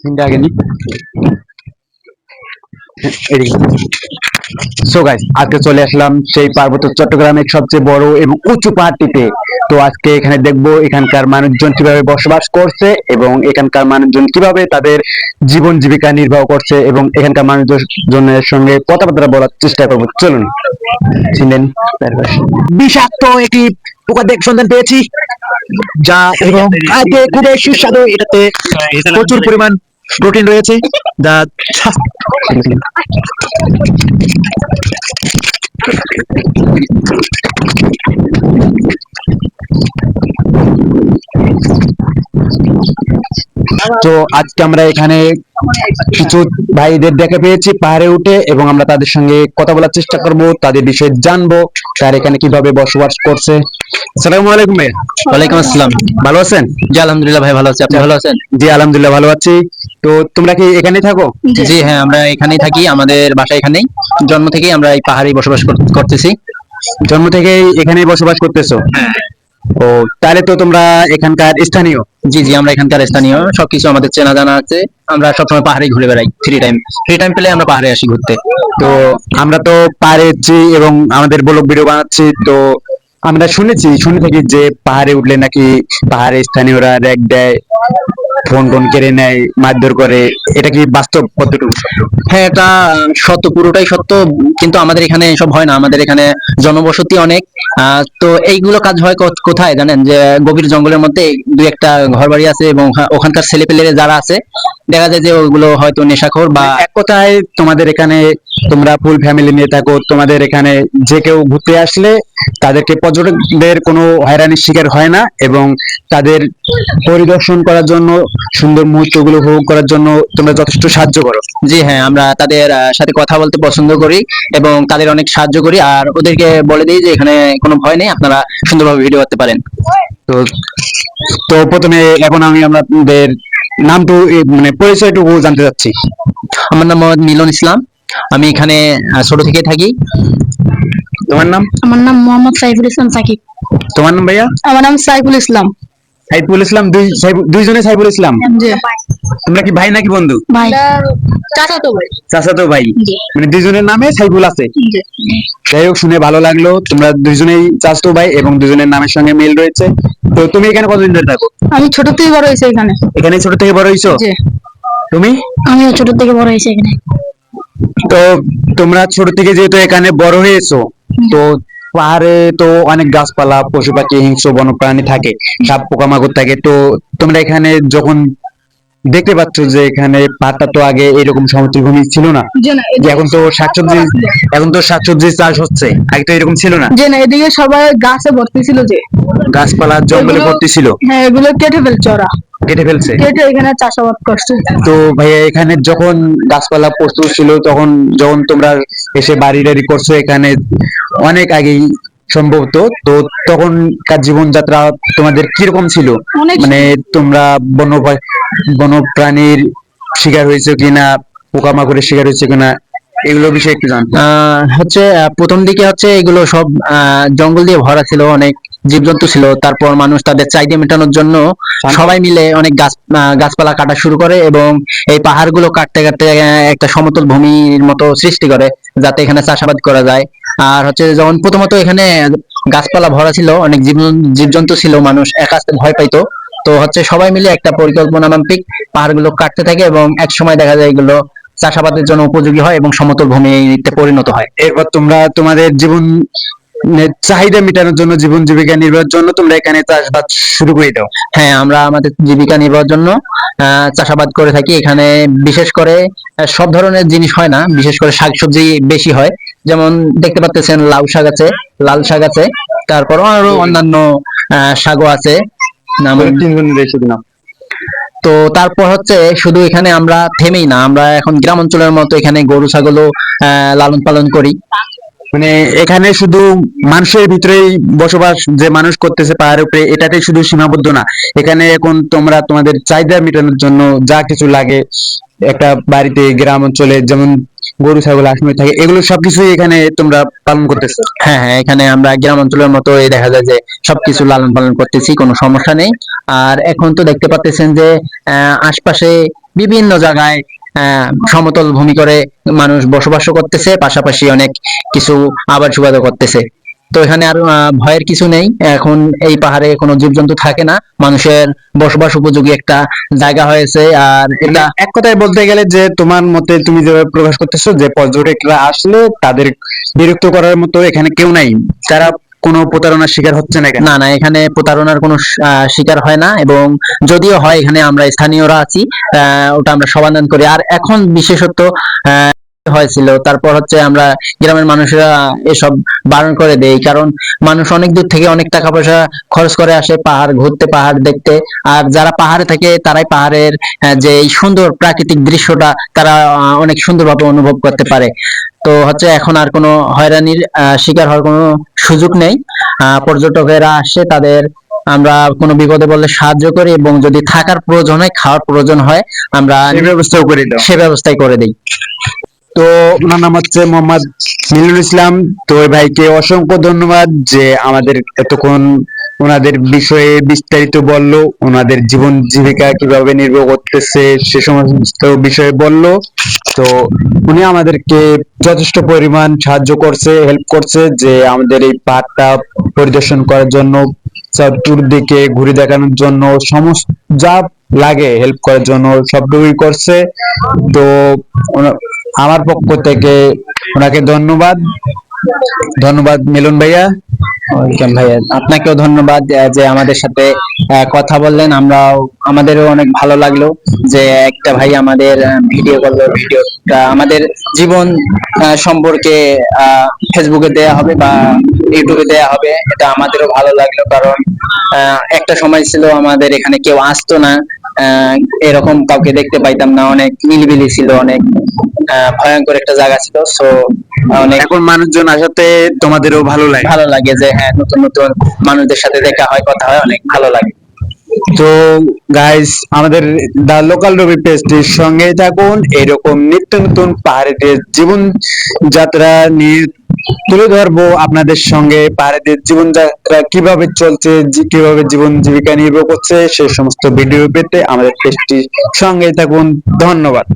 তিনটা আগে নি সো গাইস আজকে চলে আসলাম সেই পার্বত্য চট্টগ্রামের সবচেয়ে বড় এবং উঁচু পাহাড়টিতে। তো আজকে এখানে দেখবো এখানকার মানুষজন কিভাবে বসবাস করছে এবং এখানকার মানুষজন কিভাবে তাদের জীবন জীবিকা নির্বাহ করছে এবং এখানকার মানুষজনের সঙ্গে কথাবার্তা বলার চেষ্টা করবো। চলুন। ছিলেন বিষাক্ত একটি পোকা সন্ধান পেয়েছি, যা এবং খাইতে খুবই সুস্বাদু। এটাতে প্রচুর পরিমাণ প্রোটিন রয়েছে, যা তো আজকে আমরা এখানে কিছু ভাইদের দেখা পেয়েছি পাহাড়ে উঠে, এবং আমরা তাদের সঙ্গে কথা বলার চেষ্টা করব, তাদের বিষয়ে জানবো, তারা এখানে কিভাবে বসবাস করছে। আসসালামু আলাইকুম ভাই। ওয়ালাইকুম আসসালাম। ভালো আছেন? জি আলহামদুলিল্লাহ ভাই, ভালো আছি। আপনি ভালো আছেন? জি আলহামদুলিল্লাহ ভালো আছি। তো তোমরা কি এখানেই থাকো? জি হ্যাঁ, আমরা এখানেই থাকি, আমাদের বাসা এখানেই। জন্ম থেকেই আমরা এই পাহাড়েই বসবাস করতেছি। জন্ম থেকেই এখানেই বসবাস করতেছো? ও, তাহলে তো তোমরা এখানকার স্থানীয়। জি জি, আমরা এখানকার স্থানীয়, সবকিছু আমাদের চেনা জানা আছে। আমরা সবসময় পাহাড়ে ঘুরে বেড়াই, ফ্রি টাইম পেলে আমরা পাহাড়ে আসি ঘুরতে। তো আমরা তো পাহাড়ে এসেছি এবং আমাদের ব্লগ ভিডিও বানাচ্ছি, তো আমরা শুনে থাকি যে পাহাড়ে উঠলে নাকি পাহাড়ে স্থানীয়রা র্যাগ দেয়, ফোন টোন কেড়ে নেয়, মারধর করে। এটা কি বাস্তব? কতটুকু সত্য? হ্যাঁ, এটা সত্য, পুরোটাই সত্য। কিন্তু আমাদের এখানে এসব হয় না, আমাদের এখানে জনবসতি অনেক। তো এইগুলো কাজ হয় কোথায় জানেন? যে গভীর জঙ্গলের মধ্যে দুই একটা ঘর বাড়ি আছে, এবং ওখানকার ছেলেপেলেরা যারা আছে, দেখা যায় যে ওগুলো হয়তো নেশাখোর বা এক কথায় তোমাদের এখানে তোমরা ফুল ফ্যামিলি নিয়ে থাকো, তোমাদের এখানে যে কেউ ঘুরতে আসলে তাদেরকে পর্যটকদের কোনো হয়রানির শিকার হয় না, এবং তাদের পরিদর্শন করার জন্য, সুন্দর মুহূর্তগুলো উপভোগ করার জন্য তোমরা যথেষ্ট সাহায্য করো। জি হ্যাঁ, আমরা তাদের সাথে কথা বলতে পছন্দ করি এবং তাদের অনেক সাহায্য করি, আর ওদেরকে বলে দিই যে এখানে কোনো ভয় নেই, আপনারা সুন্দরভাবে ভিডিও করতে পারেন। তো তো প্রথমে এখন আমি আপনাদের নামটু মানে পরিচয়টুকু জানতে চাচ্ছি। আমার নাম মোহাম্মদ মিলন ইসলাম, আমি এখানে ছোট থেকে থাকি। তোমার নাম? আমার নাম মোহাম্মদ সাইফুল ইসলাম সাকিব। তোমার নাম ভাইয়া? আমার নাম সাইফুল ইসলাম। সাইফুল ইসলাম। দুইজনে সাইফুল ইসলাম। জি তোমরা কি ভাই নাকি বন্ধু? ভাই, চাচাতো ভাই। চাচাতো ভাই। জি মানে দুইজনের নামে সাইফুল আছে। জি। যাই হোক, শুনে ভালো লাগলো। তোমরা দুইজনেই চাচাতো ভাই এবং দুইজনের নামের সঙ্গে মিল রয়েছে। তো তুমি এখানে কতদিন ধরে থাকো? আমি ছোট থেকে বড় হয়েছি এখানে। এখানে ছোট থেকে বড় হইছো? জি। তুমি? আমিও ছোট থেকে বড় হয়েছি এখানে। তো তোমরা ছোট থেকে যেহেতু এখানে বড় হয়েছো, তো পাহাড়ে তো অনেক গাছপালা, পশু পাখি, হিংস্র বন্যপ্রাণী থাকে, সাপ পোকামাকড় থাকে। তো তোমরা এখানে যখন দেখতে পাচ্ছ যে এখানে পাহাড়টা তো আগে এরকম সমতল ভূমি ছিল না, জি না, যে এখন তো শাকসবজি চাষ হচ্ছে, আগে তো এরকম ছিল না। জি না, এদিকে সবাই গাছে ভর্তি ছিল, যে গাছপালা জঙ্গলে ভর্তি ছিল। হ্যাঁ, এগুলো কেটে ফেলছে ওরা, কেটে ফেলছে। কেটে এখানে চাষাবাদ করছে। তো ভাইয়া, এখানে যখন গাছপালা প্রচুর ছিল, তখন যখন তোমরা এসে বাড়ি টাড়ি করছো এখানে অনেক আগেই সম্ভবত, তো তখনকার জীবনযাত্রা তোমাদের কিরকম ছিল? অনেক মানে তোমরা বন্যপ্রাণীর শিকার হয়েছে কিনা, পোকামাকড়ের শিকার হয়েছে কিনা, এগুলো বিষয়ে একটু জানতে। হচ্ছে প্রথম দিকে হচ্ছে এগুলো সব জঙ্গল দিয়ে ভরা ছিল, অনেক জীবজন্তু ছিল। তারপর মানুষ তাদের চাহিদা মেটানোর জন্য সবাই মিলে অনেক গাছপালা কাটা শুরু করে, এবং এই পাহাড়গুলো কাটতে কাটতে একটা সমতল ভূমির মতো সৃষ্টি করে, যাতে এখানে চাষাবাদ করা যায়। আর হচ্ছে যখন প্রথমত এখানে গাছপালা ভরা ছিল, অনেক জীবজন্তু ছিল, মানুষ একা আসতে ভয় পাইতো। তো হচ্ছে সবাই মিলে একটা পরিকল্পনা মাফিক পাহাড়গুলো কাটতে থাকে, এবং এক সময় দেখা যায় এগুলো চাষাবাদের জন্য উপযোগী হয় এবং সমতল ভূমিতে পরিণত হয়। এরপর তোমরা তোমাদের জীবন চাহিদা মেটানোর জন্য, জীবন জীবিকা নির্বাহের জন্য তোমরা এখানে চাষবাদ শুরু করে দাও। হ্যাঁ, আমরা আমাদের জীবিকা নির্বাহের জন্য চাষাবাদ করে থাকি এখানে। বিশেষ করে সব ধরনের জিনিস হয় না, বিশেষ করে শাকসবজি বেশি হয়। যেমন দেখতে পাচ্ছেন, লাউ শাক আছে, লাল শাক আছে, তারপর আরো অন্যান্য শাকও আছে। তো তারপর হচ্ছে শুধু এখানে আমরা থেমেই না, আমরা এখন গ্রাম অঞ্চলের মতো এখানে গরু ছাগলও লালন পালন করি। মানে এখানে শুধু মানুষের ভিতরেই বসবাস যে মানুষ করতেছে পাহাড়ের উপরে, এটাতে শুধু সীমাবদ্ধ না। এখানে এখন তোমরা তোমাদের চাহিদা মেটানোর জন্য যা কিছু লাগে একটা বাড়িতে, গ্রাম অঞ্চলে যেমন গরু ছাগল আসময় থাকে, এগুলো সবকিছুই এখানে তোমরা পালন করতেছো। হ্যাঁ হ্যাঁ, এখানে আমরা গ্রাম অঞ্চলের মতো দেখা যায় যে সবকিছু লালন পালন করতেছি, কোনো সমস্যা নেই। আর এখন তো দেখতে পাচ্ছেন যে আশপাশে বিভিন্ন জায়গায় সমতল ভূমি করে মানুষ বসবাস করতেছে, পাশাপাশি অনেক কিছু আবাদ সুবাদও করতেছে। তো এখানে আর ভয়ের কিছু নেই। এখন এই পাহাড়ে কোনো জীবজন্তু থাকে না, মানুষের বসবাস উপযোগী একটা জায়গা হয়েছে। আর এটা এক কথায় বলতে গেলে যে তোমার মতে তুমি যেভাবে প্রকাশ করতেছো যে পর্যটকরা আসলে তাদের বিরক্ত করার মতো এখানে কেউ নাই, তারা কোনো প্রতারণার শিকার হচ্ছে না এখানে। না না, এখানে প্রতারণার কোনো শিকার হয় না, এবং যদিও হয় এখানে আমরা স্থানীয়রা আছি, ওটা আমরা সমাধান করি। আর এখন বিশেষত হয়েছিল, তারপর হচ্ছে আমরা গ্রামের মানুষরা এসব বারণ করে দেই, কারণ মানুষ অনেক দূর থেকে অনেক টাকা পয়সা খরচ করে আসে পাহাড় ঘুরতে, পাহাড় দেখতে। আর যারা পাহাড়ে থাকে তারাই পাহাড়ের যে এই সুন্দর প্রাকৃতিক দৃশ্যটা তারা অনেক সুন্দরভাবে অনুভব করতে পারে। তো হচ্ছে এখন আর কোনো হয়রানির শিকার হওয়ার কোনো সুযোগ নেই। পর্যটকেরা আসে, তাদের আমরা কোনো বিপদে বললে সাহায্য করি, এবং যদি থাকার প্রয়োজন হয়, খাওয়ার প্রয়োজন হয়, আমরা এই ব্যবস্থাও করে দাও। সে ব্যবস্থাই করে দিই। তো ওনার নাম হচ্ছে মোহাম্মদ মিলুল ইসলাম। তো ওই ভাইকে অসংখ্য ধন্যবাদ যে আমাদের এতক্ষণ ওনাদের বিষয়ে বিস্তারিত বললো, ওনাদের জীবন জীবিকা কিভাবে নির্বাহ করতেছে সে সমস্ত বিষয়ে বললো। তো উনি আমাদেরকে যথেষ্ট পরিমাণ সাহায্য করছে, হেল্প করছে, যে আমাদের এই পাহাড়টা পরিদর্শন করার জন্য, চতুর্দিকে ঘুরে দেখানোর জন্য, সমস্ত যা লাগে হেল্প করার জন্য সবটুকুই করছে। তো আমার পক্ষ থেকে ওনাকে ধন্যবাদ। ধন্যবাদ মিলন ভাইয়া। ওয়েলকাম ভাইয়া, আপনাকেও ধন্যবাদ যে আমাদের সাথে কথা বললেন। আমাদেরও অনেক ভালো লাগলো যে একটা ভাই আমাদের ভিডিও করলো। ভিডিওটা আমাদের জীবন সম্পর্কে ফেসবুকে দেয়া হবে বা ইউটিউবে দেয়া হবে, এটা আমাদেরও ভালো লাগলো। কারণ একটা সময় ছিল আমাদের এখানে কেউ আসতো না, এরকম কাউকে দেখতে পাইতাম না, অনেক নিরিবিলি ছিল, অনেক ভয়ঙ্কর একটা জায়গা ছিল। সো অনেক এখন মানুষজন আসাতে তোমাদেরও ভালো লাগে। ভালো লাগে যে হ্যাঁ, নতুন নতুন মানুষদের সাথে দেখা হয়, কথা হয়, অনেক ভালো লাগে। তো গাইস, আমাদের দা লোকাল রবি পেজটির সঙ্গে থাকুন, এরকম নিত্য নতুন পাহাড়িদের জীবন যাত্রা নিয়ে তুলে ধরবো আপনাদের সঙ্গে। পাহাড়িদের জীবন যাত্রা কিভাবে চলছে, কিভাবে জীবন জীবিকা নির্বাহ করছে, সেই সমস্ত ভিডিও পেতে আমাদের পেজটির সঙ্গে থাকুন। ধন্যবাদ।